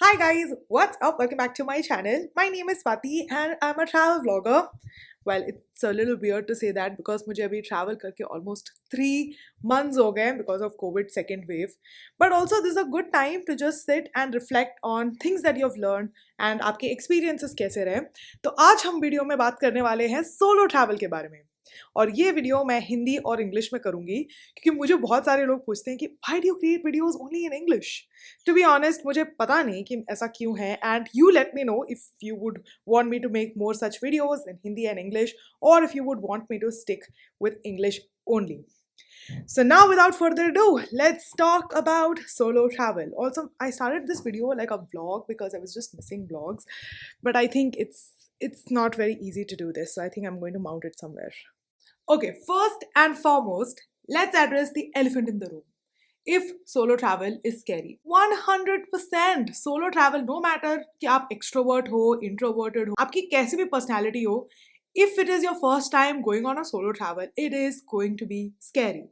Hi guys, what's up? Welcome back to my channel. My name is Swati and I'm a travel vlogger. Well, it's a little weird to say that because मुझे अभी travel करके almost 3 months हो गए because of COVID second wave. But also this is a good time to just sit and reflect on things that you've learned and आपके experiences कैसे रहे. तो आज हम वीडियो में बात करने वाले हैं solo travel के बारे में. और ये वीडियो मैं हिंदी और इंग्लिश में करूंगी क्योंकि मुझे बहुत सारे लोग पूछते हैं कि why do you create videos only in English. To be honest मुझे पता नहीं कि ऐसा क्यों है and you let me know if you would want me to make more such videos in Hindi and English और if you would want me to stick with English only. So now without further ado, let's talk about solo travel. Also, I started this video like a vlog because I was just missing vlogs, but I think it's not very easy to do this. So I think I'm going to mount it somewhere. Okay, first and foremost, let's address the elephant in the room. If solo travel is scary, 100% solo travel, no matter कि आप extrovert हो, introverted हो, आपकी कैसी भी personality हो, if it is your first time going on a solo travel, it is going to be scary.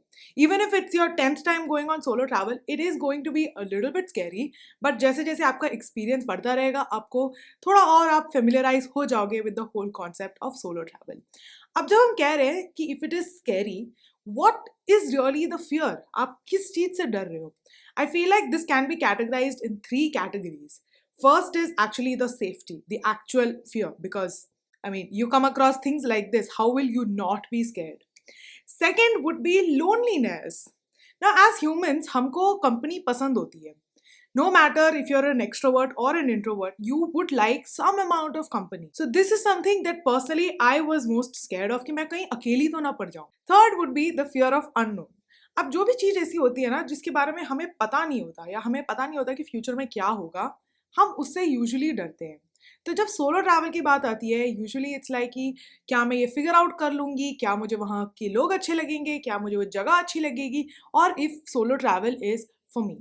Even if it's your 10th time going on solo travel, it is going to be a little bit scary. But जैसे जैसे आपका experience बढ़ता रहेगा, आपको थोड़ा और आप familiarize हो जाओगे with the whole concept of solo travel. अब जब हम कह रहे हैं कि if it is scary, what is really the fear? आप किस चीज से डर रहे हो? I feel like this can be categorized in 3 categories. First is actually the safety, the actual fear, because I mean, you come across things like this, how will you not be scared? Second would be loneliness. Now, as humans, हमको company पसंद होती है. No matter if you're an extrovert or an introvert, you would like some amount of company. So this is something that personally I was most scared of कि मैं कहीं अकेली तो ना पड़ जाऊं. Third would be the fear of unknown. अब जो भी चीज ऐसी होती है ना जिसके बारे में हमें पता नहीं होता या हमें पता नहीं होता कि फ्यूचर में क्या होगा, हम उससे यूजुअली डरते हैं. तो जब सोलो ट्रैवल की बात आती है यूजुअली इट्स लाइक कि क्या मैं ये फिगर आउट कर लूंगी, क्या मुझे वहाँ के लोग अच्छे लगेंगे, क्या मुझे वो जगह अच्छी लगेगी, और if solo travel is for me.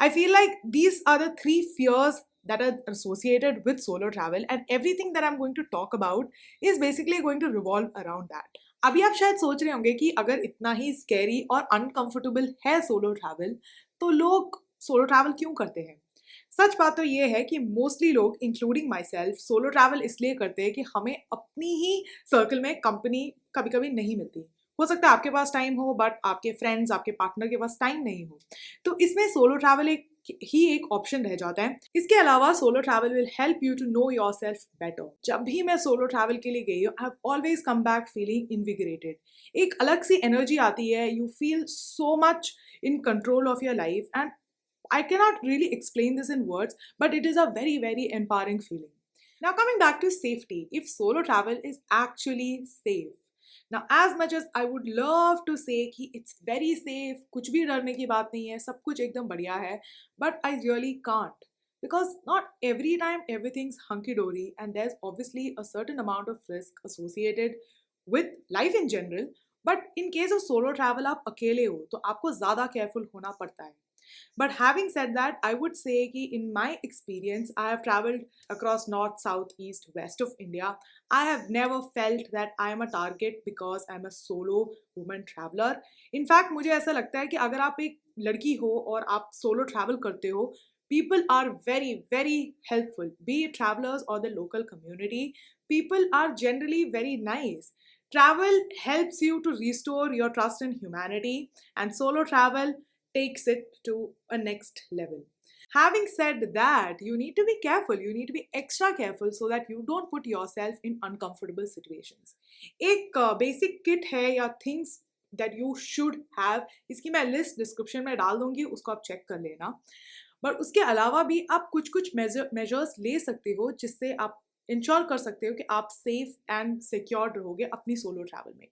I feel like these are the 3 fears that are associated with solo travel, and everything that I'm going to talk about is basically going to revolve around that. अभी आप शायद सोच रहे होंगे कि अगर इतना ही scary और अनकंफर्टेबल है सोलो ट्रैवल तो लोग सोलो ट्रैवल क्यों करते हैं. सच बात तो ये है कि मोस्टली लोग including my self solo travel इसलिए करते हैं कि हमें अपनी ही सर्कल में कंपनी कभी कभी नहीं मिलती. हो सकता है आपके पास टाइम हो बट आपके फ्रेंड्स आपके पार्टनर के पास टाइम नहीं हो, तो इसमें सोलो ट्रैवल एक ऑप्शन रह जाता है. इसके अलावा solo travel will help you to know yourself better. जब भी मैं सोलो ट्रैवल के लिए गई हूँ I have always come back feeling invigorated. एक अलग सी एनर्जी आती है, you feel so much in control of your life, and I cannot really explain this in words, but it is a very very empowering feeling. Now coming back to safety, if solo travel is actually safe. Now as much as I would love to say कि it's very safe, कुछ भी डरने की बात नहीं है, सब कुछ एकदम बढ़िया है, but I really can't. Because not every time everything's hunky-dory and there's obviously a certain amount of risk associated with life in general. But in case of solo travel आप अकेले हो तो आपको ज़्यादा careful होना पड़ता है. But having said that, I would say कि in my experience, I have traveled across north, south, east, west of India. I have never felt that I am a target because I'm a solo woman traveler. In fact, मुझे ऐसा लगता है कि अगर आप एक लड़की हो और आप solo travel करते हो, people are very very helpful. Be it travelers or the local community, people are generally very nice. Travel helps you to restore your trust in humanity, and solo travel takes it to a next level. Having said that, you need to be careful. You need to be extra careful so that you don't put yourself in uncomfortable situations. एक basic kit है या things that you should have, इसकी मैं list description में डाल दूंगी, उसको आप check कर लेना. बट उसके अलावा भी आप कुछ कुछ measures ले सकते हो जिससे आप इंश्योर कर सकते हो कि आप सेफ एंड सिक्योर रहोगे अपनी सोलो ट्रैवल में.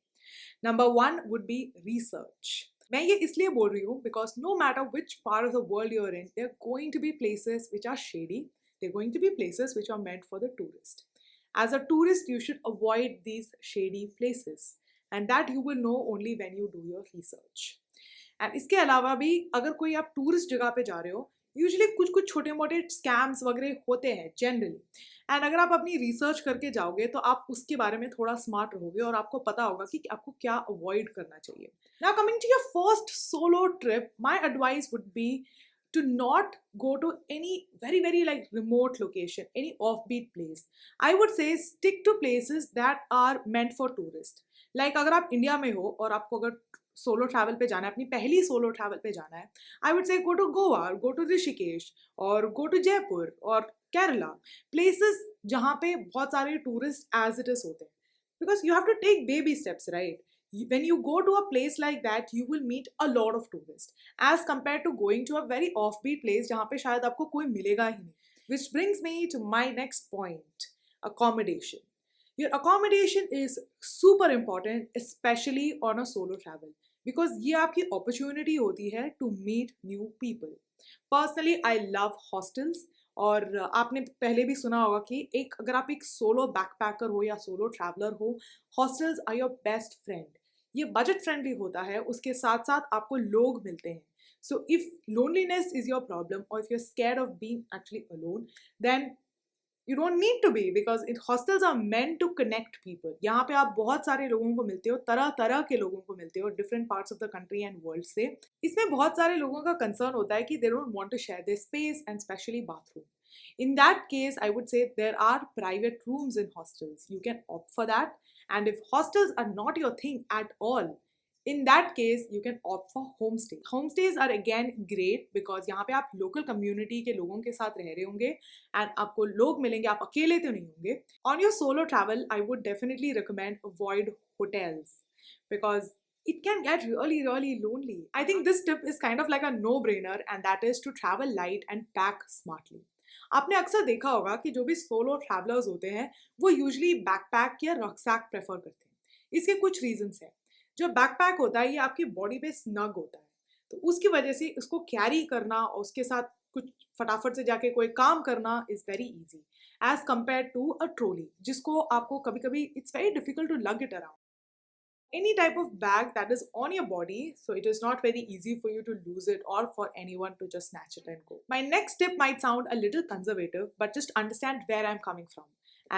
Number 1 would be research. मैं ये इसलिए बोल रही हूँ because no matter which part of the world you are in, there going to be places which are shady, there going to be places which are meant for the tourist. As a tourist you should avoid these shady places and that you will know only when you do your research. And इसके अलावा भी अगर कोई आप tourist जगह पे जा रहे हो, यूजुअली कुछ कुछ छोटे मोटे स्कैम्स वगैरह होते हैं जनरली. एंड अगर आप अपनी रिसर्च करके जाओगे तो आप उसके बारे में थोड़ा स्मार्ट रहोगे और आपको पता होगा कि आपको क्या अवॉइड करना चाहिए. Now coming to your first solo trip, my advice would be to not go to any very very like remote location, any offbeat place. I would say stick to places that are meant for tourists. Like अगर आप India में हो और आपको अगर solo travel पे जाना है, अपनी पहली सोलो ट्रैवल पे जाना है, I would say go to Goa, go to Rishikesh, और गो टू जयपुर और केरला, प्लेसेस जहाँ पे बहुत सारे टूरिस्ट एज इट इज होते हैं, because you have to take baby steps, right? When you go to a place like that, you will meet a lot of tourists as compared to going to a very offbeat place जहाँ पे शायद आपको कोई मिलेगा ही नहीं. Which brings me to my next point: accommodation. Your accommodation is super important, especially on a solo travel, because ये आपकी opportunity होती है to meet new people. Personally, I love hostels. और आपने पहले भी सुना होगा कि एक अगर आप एक सोलो बैकपैकर हो या सोलो ट्रैवलर हो, hostels are your best friend. ये बजट फ्रेंडली होता है, उसके साथ साथ आपको लोग मिलते हैं. So if loneliness is your problem और if you are scared of being actually alone, then you don't need to be, because hostels are meant to connect people. यहाँ पे आप बहुत सारे लोगों को मिलते हो, तरह तरह के लोगों को मिलते हो, different parts of the country and world से. इसमें बहुत सारे लोगों का concern होता है कि they don't want to share their space and especially bathroom. In that case, I would say there are private rooms in hostels. You can opt for that. And if hostels are not your thing at all, in that case you can opt for homestay. Homestays are again great because यहाँ पे आप local community के लोगों के साथ रह रहे होंगे and आपको लोग मिलेंगे, आप अकेले तो नहीं होंगे. On your solo travel, I would definitely recommend avoid hotels because it can get really really lonely. I think this tip is kind of like a no-brainer, and that is to travel light and pack smartly. आपने अक्सर देखा होगा कि जो भी solo travellers होते हैं वो यूजली बैकपैक या रक्सैक प्रेफर करते हैं. इसके कुछ रीजंस हैं. जो बैकपैक होता है ये आपकी बॉडी पे स्नग होता है, तो उसकी वजह से उसको कैरी करना और उसके साथ कुछ फटाफट से जाके कोई काम करना is very easy as compare to a trolley, जिसको आपको कभी कभी it's very difficult to lug it around. Any type of bag that is on your body, so it is not very easy for you to lose it or for anyone to just snatch it and go. My next tip might sound a little conservative, but just understand where I'm coming from,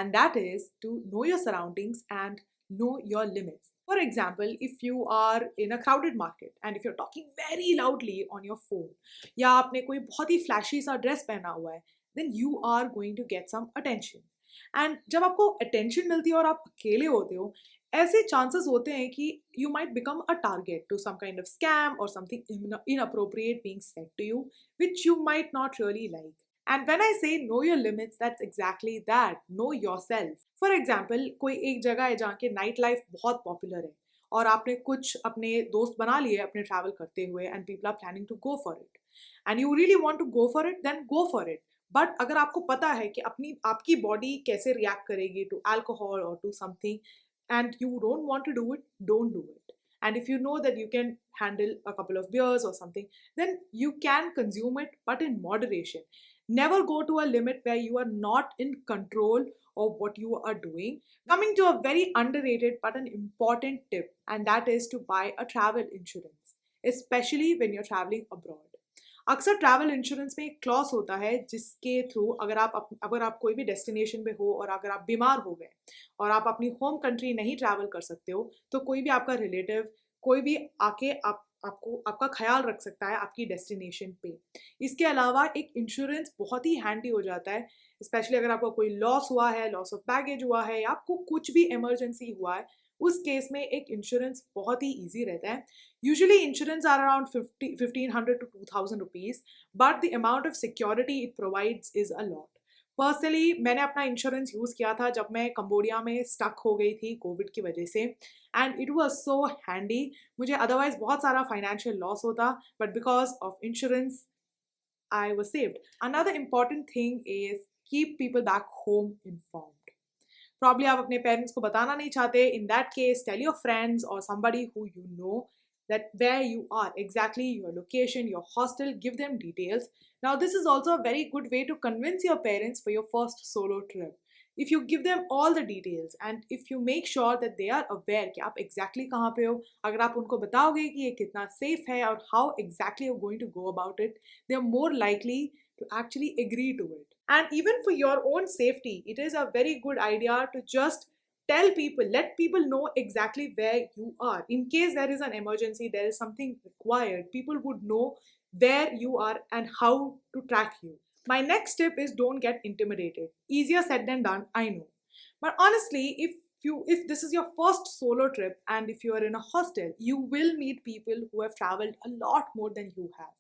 and that is to know your surroundings and know your limits. For example, if you are in a crowded market and if you're talking very loudly on your phone, या आपने कोई बहुत ही flashy सा dress पहना हुआ है, then you are going to get some attention. And जब आपको attention मिलती है और आप अकेले होते हो, ऐसे चांसेस होते हैं कि you might become a target to some kind of scam or something inappropriate being said to you, which you might not really like. And when I say know your limits, that's exactly that. Know yourself. For example, कोई एक जगह है जहाँ के night life बहुत popular है और आपने कुछ अपने दोस्त बना लिए अपने ट्रैवल करते हुए, and people are planning to go for it. And you really want to go for it, then go for it. But अगर आपको पता है कि आपकी बॉडी कैसे रिएक्ट करेगी टू अल्कोहल और to something, and you don't want to do it, don't do it. And if you know that you can handle a couple of beers or something, then you can consume it, but in moderation. Never go to a limit where you are not in control of what you are doing. Coming to a very underrated but an important tip, and that is to buy a travel insurance, especially when you're traveling abroad. अक्सर travel insurance में एक clause होता है जिसके through अगर आप कोई भी डेस्टिनेशन पे हो और अगर आप बीमार हो गए और आप अपनी होम कंट्री नहीं ट्रैवल कर सकते हो, तो कोई भी आपका रिलेटिव, कोई भी आके आपका ख्याल रख सकता है आपकी डेस्टिनेशन पे. इसके अलावा एक इंश्योरेंस बहुत ही हैंडी हो जाता है, स्पेशली अगर आपको कोई लॉस हुआ है, लॉस ऑफ बैगेज हुआ है या आपको कुछ भी इमरजेंसी हुआ है, उस केस में एक इंश्योरेंस बहुत ही ईजी रहता है. Usually insurance are around 1500 to 2000 rupees, but the amount of security it provides is a lot. Personally मैंने अपना इंश्योरेंस यूज़ किया था जब मैं कंबोडिया में स्टक हो गई थी कोविड की वजह से, and it was so handy. मुझे अदरवाइज बहुत सारा फाइनेंशियल लॉस होता, but because of insurance I was saved. Another important thing is keep people back home informed. Probably आप अपने पेरेंट्स को बताना नहीं चाहते. In that case, tell your friends or somebody who you know that where you are exactly, your location, your hostel, give them details. Now this is also a very good way to convince your parents for your first solo trip. If you give them all the details and if you make sure that they are aware कि आप exactly कहाँ पे हो, अगर आप उनको बताओगे कि ये कितना safe है और how exactly you're going to go about it, they are more likely to actually agree to it. And even for your own safety, it is a very good idea to just tell people, let people know exactly where you are. In case there is an emergency, there is something required, people would know where you are and how to track you. My next tip is don't get intimidated. Easier said than done, I know. But honestly, if this is your first solo trip and if you are in a hostel, you will meet people who have traveled a lot more than you have.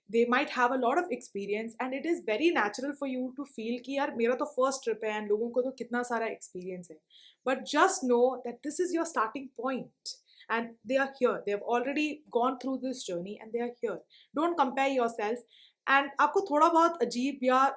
They might have a lot of experience and it is very natural for you to feel कि यार मेरा तो first trip है and लोगों को तो कितना सारा experience है. But just know that this is your starting point and they are here. They have already gone through this journey and they are here. Don't compare yourself and आपको थोड़ा बहुत अजीब या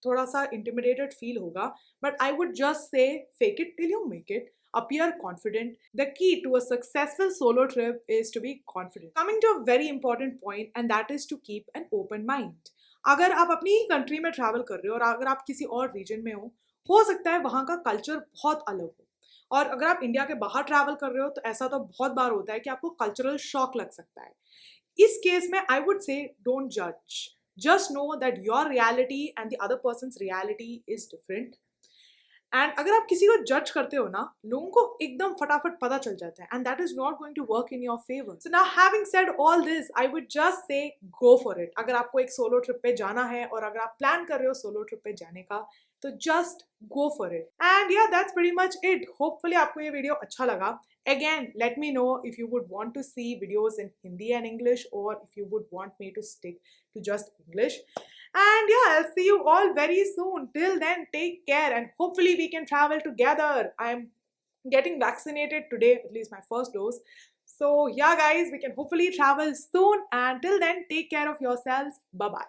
थोड़ा सा intimidated feel होगा, but I would just say fake it till you make it. Appear confident. The key to a successful solo trip is to be confident. Coming to a very important point, and that is to keep an open mind. अगर आप अपनी ही country में travel कर रहे हो और अगर आप किसी और रीजन में हो सकता है वहाँ का कल्चर बहुत अलग हो. और अगर आप इंडिया के बाहर ट्रैवल कर रहे हो तो ऐसा तो बहुत बार होता है कि आपको कल्चरल शॉक लग सकता है. इस केस में आई वुड से डोंट जज. Just know that your reality and the other person's reality is different. And अगर आप किसी को जज करते हो ना, लोगों को एकदम फटाफट पता चल जाता है and that is not going to work in your favour. So now having said all this, I would just say go for it. अगर आपको एक सोलो ट्रिप पे जाना है और अगर आप प्लान कर रहे हो सोलो ट्रिप पे जाने का, तो just go for it. And yeah that's pretty much it. Hopefully आपको ये वीडियो अच्छा लगा. Again, let me know if you would want to see videos in Hindi and English or if you would want me to stick to just English. And yeah, I'll see you all very soon. Till then, take care and hopefully we can travel together. I'm getting vaccinated today, at least my first dose. So yeah, guys, we can hopefully travel soon. And till then, take care of yourselves. Bye-bye.